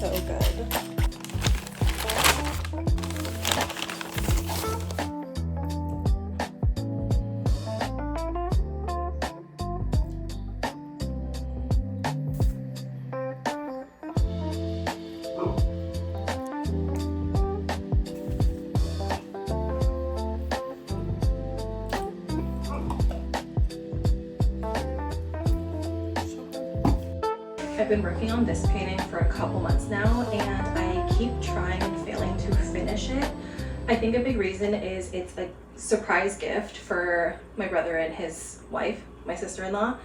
so good. I've been working on this painting for a couple months now, and I keep trying and failing to finish it. I think a big reason is it's a surprise gift for my brother and his wife, my sister-in-law,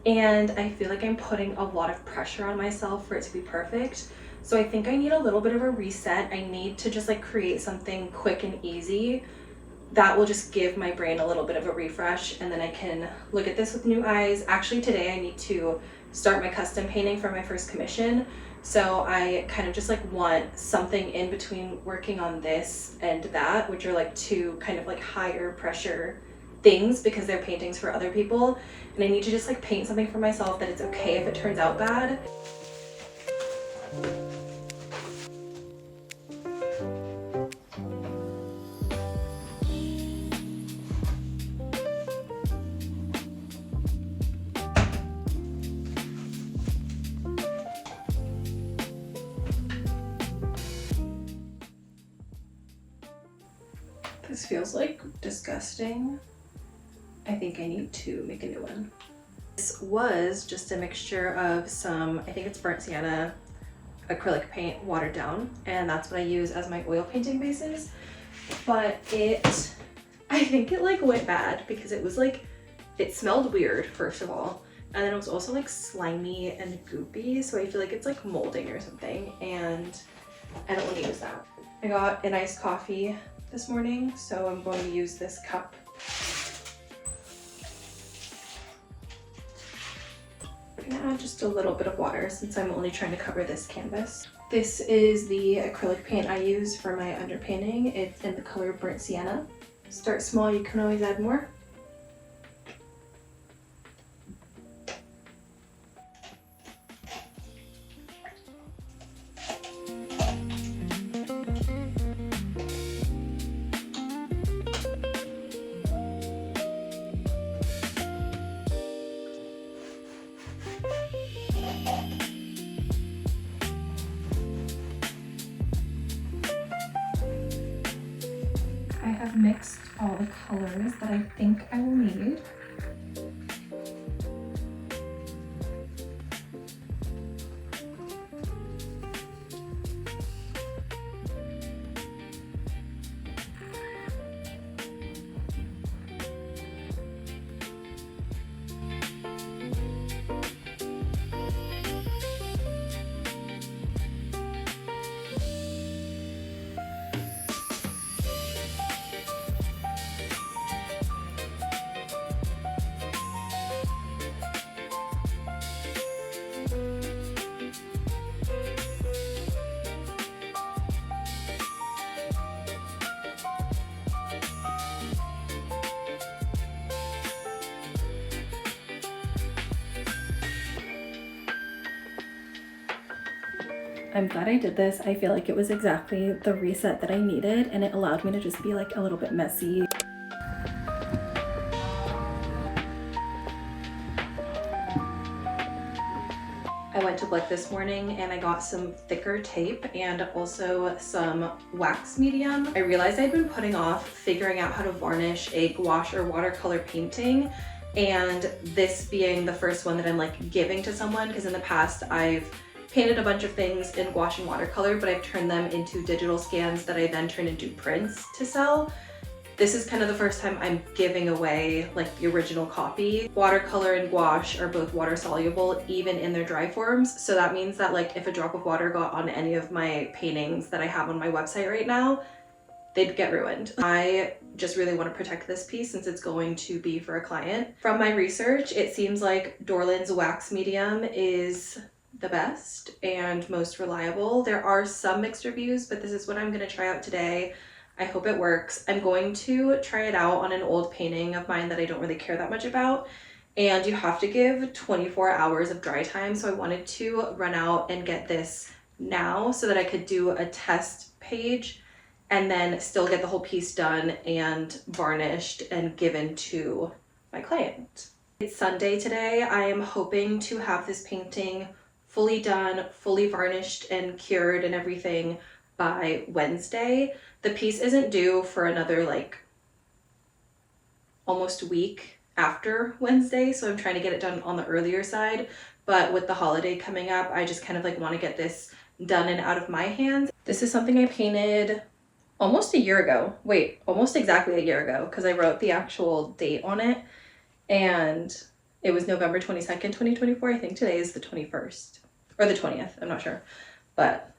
and I feel like I'm putting a lot of pressure on myself for it to be perfect. So I think I need a little bit of a reset. I need to just like create something quick and easy that will just give my brain a little bit of a refresh, and then I can look at this with new eyes. Actually, today I need to start my custom painting for my first commission. So I kind of just like want something in between working on this and that, which are like two kind of like higher pressure things because they're paintings for other people. And I need to just like paint something for myself that it's okay if it turns out bad. This feels like disgusting. I think I need to make a new one. This was just a mixture of some, I think it's burnt sienna, acrylic paint watered down, and that's what I use as my oil painting bases. But I think it like went bad because it was like, it smelled weird first of all, and then it was also like slimy and goopy, so I feel like it's like molding or something, and I don't want to use that. I got an iced coffee this morning, so I'm going to use this cup. I'm gonna add just a little bit of water since I'm only trying to cover this canvas. This is the acrylic paint I use for my underpainting. It's in the color burnt sienna. Start small, you can always add more. I have mixed all the colors that I think I will need. I'm glad I did this. I feel like it was exactly the reset that I needed, and it allowed me to just be like a little bit messy. I went to Blick this morning and I got some thicker tape and also some wax medium. I realized I'd been putting off figuring out how to varnish a gouache or watercolor painting, and this being the first one that I'm like giving to someone, because in the past I've painted a bunch of things in gouache and watercolor, but I've turned them into digital scans that I then turn into prints to sell. This is kind of the first time I'm giving away like the original copy. Watercolor and gouache are both water soluble even in their dry forms. So that means that like if a drop of water got on any of my paintings that I have on my website right now, they'd get ruined. I just really want to protect this piece since it's going to be for a client. From my research, it seems like Dorland's wax medium is the best and most reliable. There are some mixed reviews, but this is what I'm going to try out today. I hope it works. I'm going to try it out on an old painting of mine that I don't really care that much about, and you have to give 24 hours of dry time, so I wanted to run out and get this now so that I could do a test page and then still get the whole piece done and varnished and given to my client. It's Sunday today. I am hoping to have this painting fully done, fully varnished and cured and everything by Wednesday. The piece isn't due for another like almost a week after Wednesday, so I'm trying to get it done on the earlier side. But with the holiday coming up, I just kind of like want to get this done and out of my hands. This is something I painted almost a year ago. Wait, almost exactly a year ago, because I wrote the actual date on it, and it was November 22nd, 2024. I think today is the 21st or the 20th. I'm not sure, but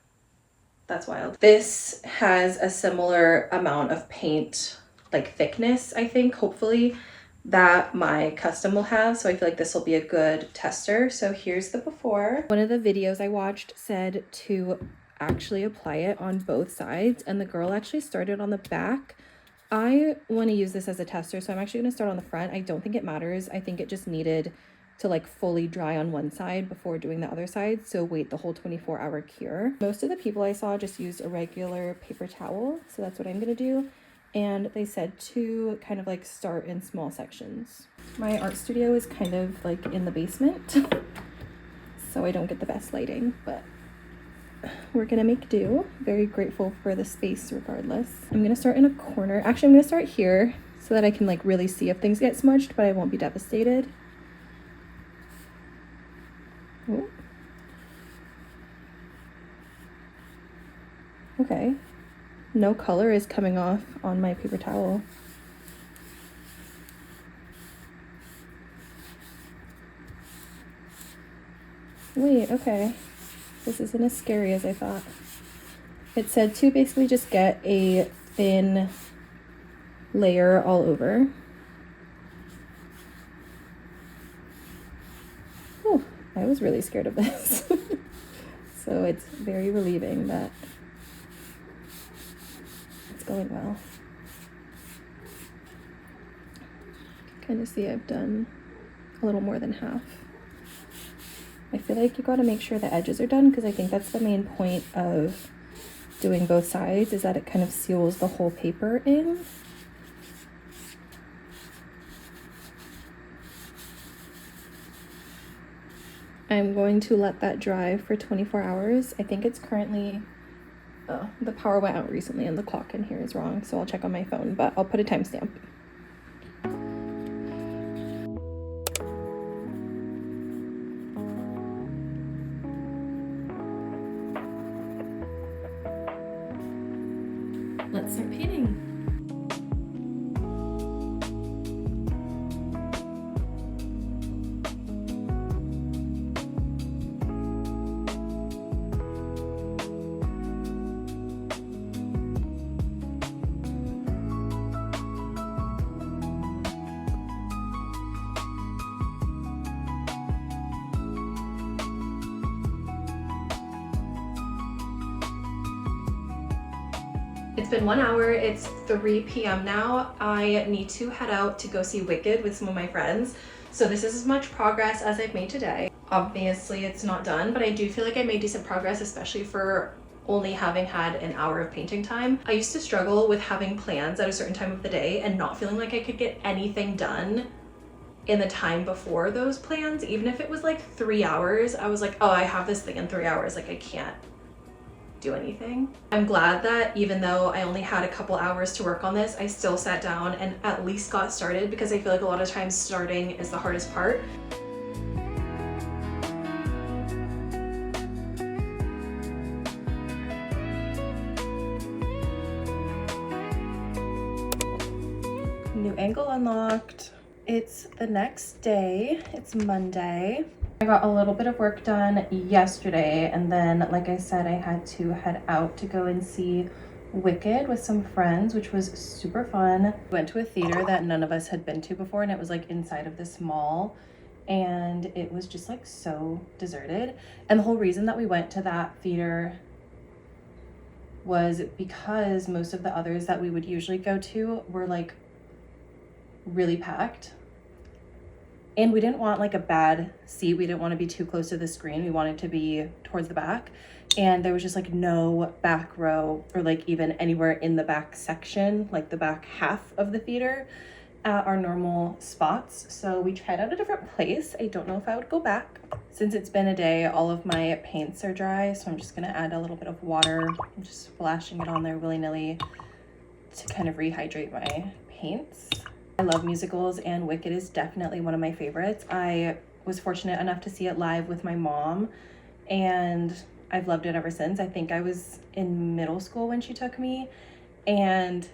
that's wild. This has a similar amount of paint, like thickness, I think, hopefully, that my custom will have. So I feel like this will be a good tester. So here's the before. One of the videos I watched said to actually apply it on both sides, and the girl actually started on the back. I want to use this as a tester, so I'm actually going to start on the front. I don't think it matters. I think it just needed to like fully dry on one side before doing the other side, so wait the whole 24-hour cure. Most of the people I saw just used a regular paper towel, so that's what I'm going to do. And they said to kind of like start in small sections. My art studio is kind of like in the basement, so I don't get the best lighting, but we're gonna make do. Very grateful for the space regardless. I'm gonna start in a corner. Actually, I'm gonna start here so that I can like really see if things get smudged, but I won't be devastated. Ooh. Okay. No color is coming off on my paper towel. Wait, okay. This isn't as scary as I thought. It said to basically just get a thin layer all over. Oh, I was really scared of this. So it's very relieving that it's going well. Kind of see I've done a little more than half. I feel like you gotta make sure the edges are done, because I think that's the main point of doing both sides, is that it kind of seals the whole paper in. I'm going to let that dry for 24 hours. I think it's currently, oh, the power went out recently and the clock in here is wrong, so I'll check on my phone, but I'll put a timestamp. Let's start painting. It's been 1 hour, it's 3 p.m. now. I need to head out to go see Wicked with some of my friends. So this is as much progress as I've made today. Obviously it's not done, but I do feel like I made decent progress, especially for only having had an hour of painting time. I used to struggle with having plans at a certain time of the day and not feeling like I could get anything done in the time before those plans. Even if it was like 3 hours, I was like, oh, I have this thing in 3 hours, like I can't do anything. I'm glad that even though I only had a couple hours to work on this, I still sat down and at least got started, because I feel like a lot of times starting is the hardest part. New angle unlocked. It's the next day, it's Monday. I got a little bit of work done yesterday, and then like I said, I had to head out to go and see Wicked with some friends, which was super fun. We went to a theater that none of us had been to before, and it was like inside of this mall, and it was just like so deserted. And the whole reason that we went to that theater was because most of the others that we would usually go to were like really packed. And we didn't want like a bad seat. We didn't want to be too close to the screen. We wanted to be towards the back. And there was just like no back row or like even anywhere in the back section, like the back half of the theater at our normal spots. So we tried out a different place. I don't know if I would go back. Since it's been a day, all of my paints are dry. So I'm just gonna add a little bit of water. I'm just splashing it on there willy-nilly to kind of rehydrate my paints. I love musicals, and Wicked is definitely one of my favorites. I was fortunate enough to see it live with my mom, and I've loved it ever since. I think I was in middle school when she took me, and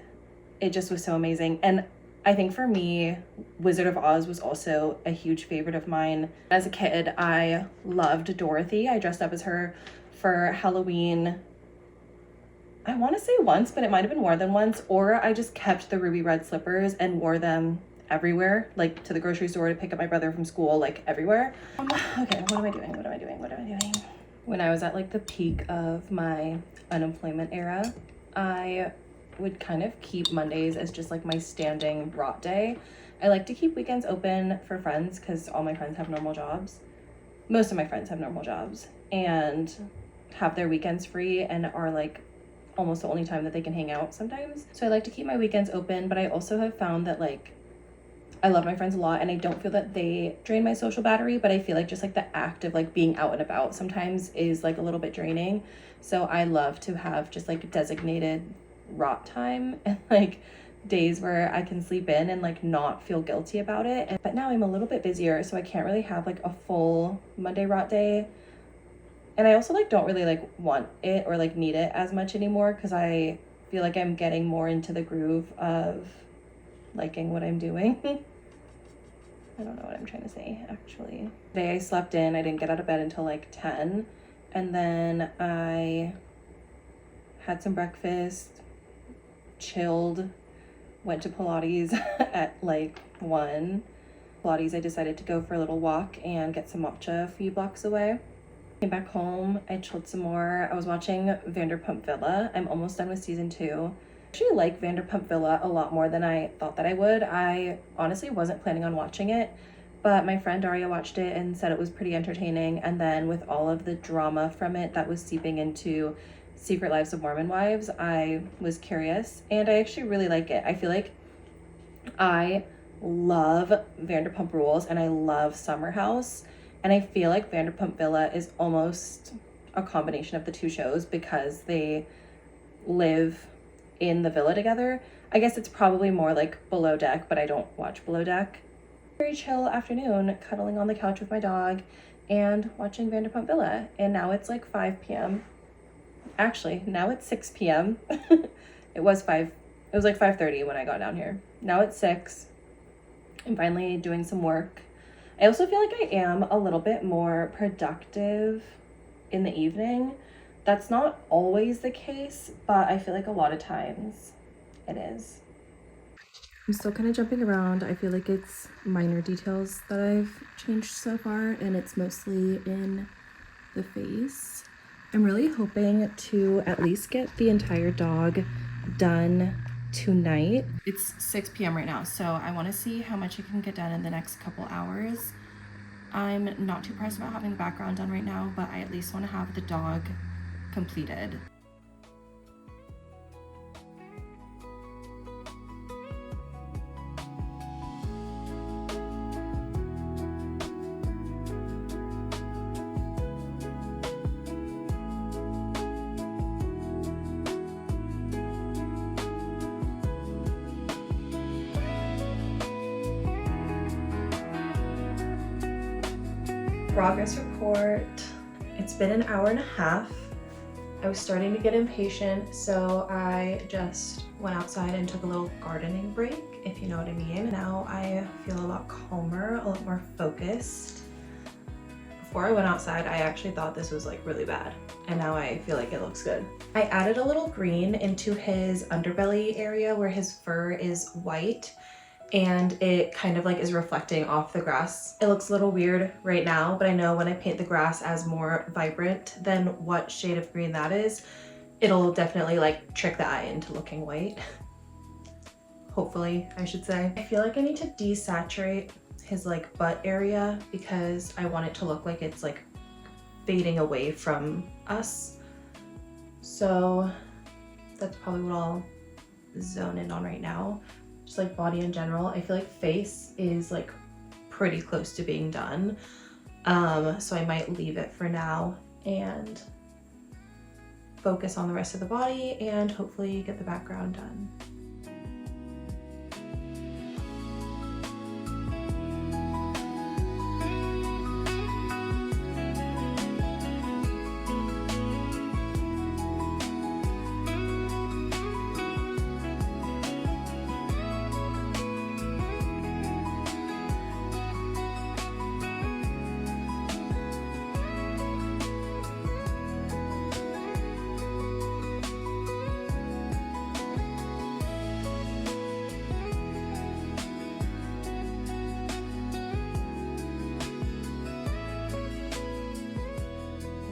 it just was so amazing. And I think for me, Wizard of Oz was also a huge favorite of mine. As a kid, I loved Dorothy. I dressed up as her for Halloween, I want to say once, but it might have been more than once, or I just kept the ruby red slippers and wore them everywhere, like to the grocery store, to pick up my brother from school, like everywhere. Okay, what am I doing? When I was at like the peak of my unemployment era, I would kind of keep Mondays as just like my standing rot day. I like to keep weekends open for friends because all my friends have normal jobs. Most of my friends have normal jobs and have their weekends free and are like almost the only time that they can hang out sometimes. So I like to keep my weekends open, but I also have found that like I love my friends a lot and I don't feel that they drain my social battery, but I feel like just like the act of like being out and about sometimes is like a little bit draining. So I love to have just like designated rot time and like days where I can sleep in and like not feel guilty about it. But now I'm a little bit busier, so I can't really have like a full Monday rot day. And I also like don't really like want it or like need it as much anymore because I feel like I'm getting more into the groove of liking what I'm doing. I don't know what I'm trying to say actually. Today I slept in, I didn't get out of bed until like 10, and then I had some breakfast, chilled, went to Pilates at like 1. Pilates, I decided to go for a little walk and get some matcha a few blocks away. Came back home, I chilled some more. I was watching Vanderpump Villa. I'm almost done with season 2. I actually like Vanderpump Villa a lot more than I thought that I would. I honestly wasn't planning on watching it, but my friend Daria watched it and said it was pretty entertaining. And then with all of the drama from it that was seeping into Secret Lives of Mormon Wives, I was curious and I actually really like it. I feel like I love Vanderpump Rules and I love Summer House. And I feel like Vanderpump Villa is almost a combination of the two shows because they live in the villa together. I guess it's probably more like Below Deck, but I don't watch Below Deck. Very chill afternoon, cuddling on the couch with my dog and watching Vanderpump Villa. And now it's like 5 p.m. Actually, now it's 6 p.m. It was like 5:30 when I got down here. Now it's 6. I'm finally doing some work. I also feel like I am a little bit more productive in the evening. That's not always the case, but I feel like a lot of times it is. I'm still kind of jumping around. I feel like it's minor details that I've changed so far, and it's mostly in the face. I'm really hoping to at least get the entire dog done tonight. It's 6 p.m. right now, so I want to see how much I can get done in the next couple hours. I'm not too pressed about having the background done right now, but I at least want to have the dog completed. Progress report. It's been an hour and a half. I was starting to get impatient, so I just went outside and took a little gardening break, if you know what I mean. Now I feel a lot calmer, a lot more focused. Before I went outside, I actually thought this was like really bad, and now I feel like it looks good. I added a little green into his underbelly area where his fur is white, and it kind of like is reflecting off the grass. It looks a little weird right now, but I know when I paint the grass as more vibrant than what shade of green that is, it'll definitely like trick the eye into looking white. Hopefully, I should say. I feel like I need to desaturate his like butt area because I want it to look like it's like fading away from us. So that's probably what I'll zone in on right now. Just like body in general. I feel like face is like pretty close to being done. So I might leave it for now and focus on the rest of the body and hopefully get the background done.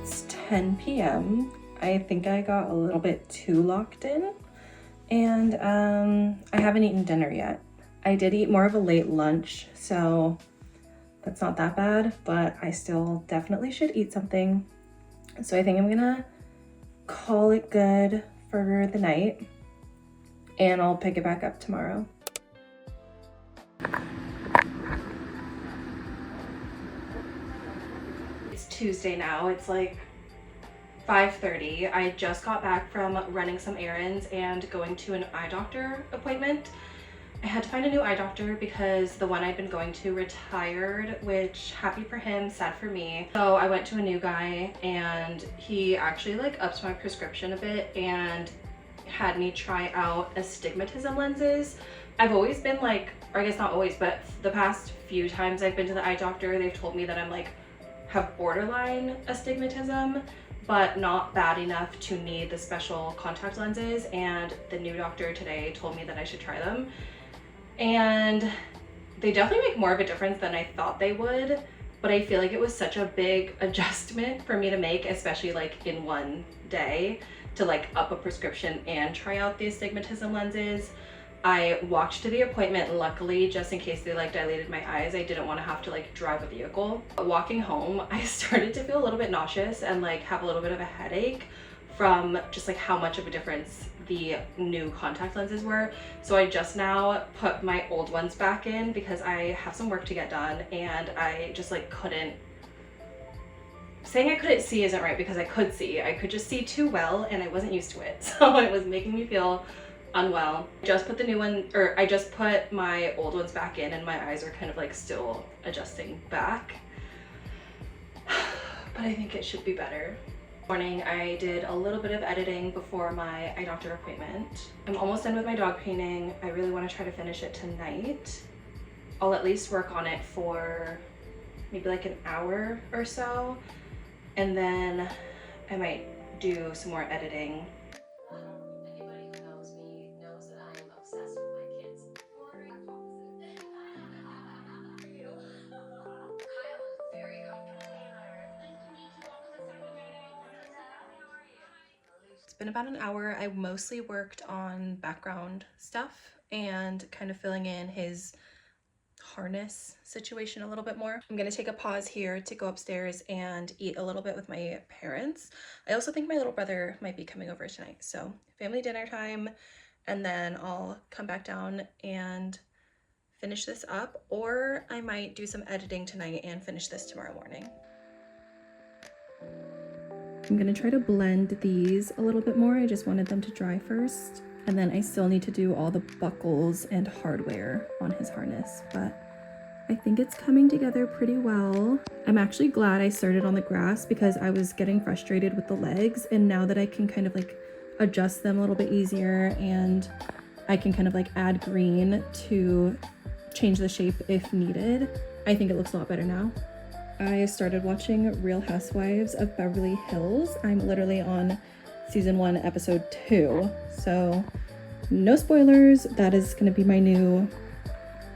It's 10 p.m. I think I got a little bit too locked in, and I haven't eaten dinner yet. I did eat more of a late lunch, so that's not that bad, but I still definitely should eat something. So I think I'm gonna call it good for the night, and I'll pick it back up tomorrow. It's Tuesday now. It's like 5:30. I just got back from running some errands and going to an eye doctor appointment. I had to find a new eye doctor because the one I'd been going to retired, which happy for him, sad for me. So I went to a new guy and he actually like upped my prescription a bit and had me try out astigmatism lenses. I've always been like, or I guess not always, but the past few times I've been to the eye doctor, they've told me that I'm like, have borderline astigmatism, but not bad enough to need the special contact lenses. And the new doctor today told me that I should try them. And they definitely make more of a difference than I thought they would, but I feel like it was such a big adjustment for me to make, especially like in one day, to like up a prescription and try out the astigmatism lenses. I walked to the appointment, luckily, just in case they like dilated my eyes. I didn't want to have to like drive a vehicle. Walking home, I started to feel a little bit nauseous and like have a little bit of a headache from just like how much of a difference the new contact lenses were. So I just now put my old ones back in because I have some work to get done and I just like couldn't, saying I couldn't see isn't right because I could see. I could just see too well and I wasn't used to it. So it was making me feel unwell. I just put the new one, or I just put my old ones back in and my eyes are kind of like still adjusting back. But I think it should be better. Morning, I did a little bit of editing before my eye doctor appointment. I'm almost done with my dog painting. I really want to try to finish it tonight. I'll at least work on it for maybe like an hour or so, and then I might do some more editing. Anybody who knows me knows that I am obsessed with my kids. Very It's been about an hour. I mostly worked on background stuff and kind of filling in his harness situation a little bit more. I'm gonna take a pause here to go upstairs and eat a little bit with my parents. I also think my little brother might be coming over tonight. So family dinner time, and then I'll come back down and finish this up, or I might do some editing tonight and finish this tomorrow morning. I'm gonna try to blend these a little bit more. I just wanted them to dry first. And then I still need to do all the buckles and hardware on his harness, but I think it's coming together pretty well. I'm actually glad I started on the grass because I was getting frustrated with the legs, and now that I can kind of like adjust them a little bit easier and I can kind of like add green to change the shape if needed, I think it looks a lot better now. I started watching Real Housewives of Beverly Hills. I'm literally on season 1, episode 2. So no spoilers. That is going to be my new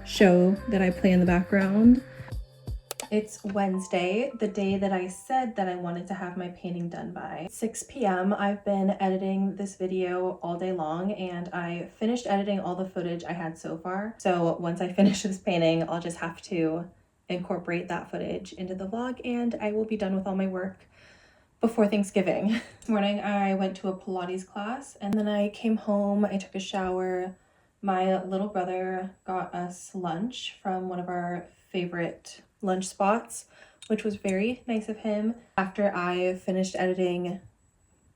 show that I play in the background. It's Wednesday, the day that I said that I wanted to have my painting done by 6 p.m. I've been editing this video all day long and I finished editing all the footage I had so far. So once I finish this painting, I'll just have to incorporate that footage into the vlog and I will be done with all my work before Thanksgiving. This morning I went to a Pilates class and then I came home, I took a shower. My little brother got us lunch from one of our favorite lunch spots, which was very nice of him. After I finished editing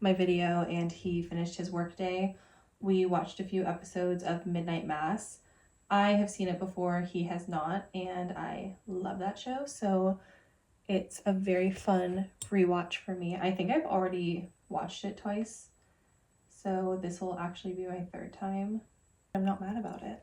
my video and he finished his work day, we watched a few episodes of Midnight Mass. I have seen it before, he has not, and I love that show, so it's a very fun rewatch for me. I think I've already watched it twice, so this will actually be my third time. I'm not mad about it.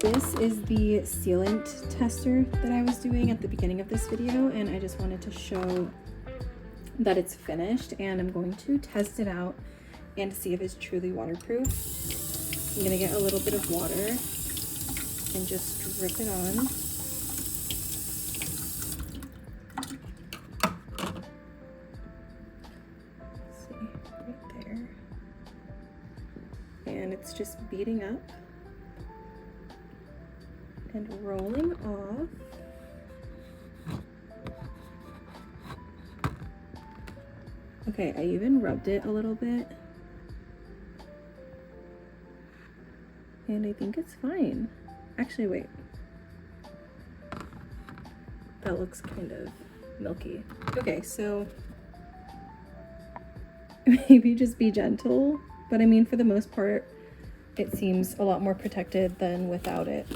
This is the sealant tester that I was doing at the beginning of this video, and I just wanted to show that it's finished, and I'm going to test it out and see if it's truly waterproof. I'm gonna get a little bit of water and just drip it on. See, right there. And it's just beating up and rolling off. Okay, I even rubbed it a little bit. And I think it's fine. Actually, wait. That looks kind of milky. Okay, so maybe just be gentle. But I mean, for the most part, it seems a lot more protected than without it.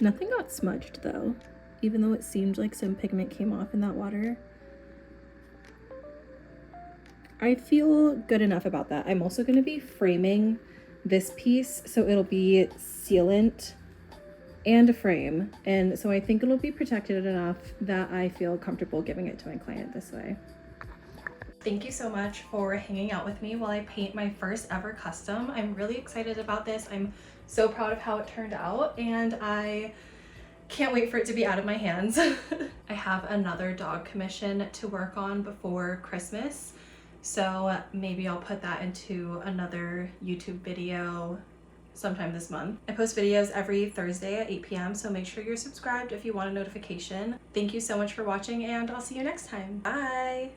Nothing got smudged though, even though it seemed like some pigment came off in that water. I feel good enough about that. I'm also going to be framing this piece, so it'll be sealant and a frame, and so I think it'll be protected enough that I feel comfortable giving it to my client this way. Thank you so much for hanging out with me while I paint my first ever custom. I'm really excited about this. I'm so proud of how it turned out, and I can't wait for it to be out of my hands. I have another dog commission to work on before Christmas, so maybe I'll put that into another YouTube video sometime this month. I post videos every Thursday at 8 p.m, so make sure you're subscribed if you want a notification. Thank you so much for watching, and I'll see you next time. Bye!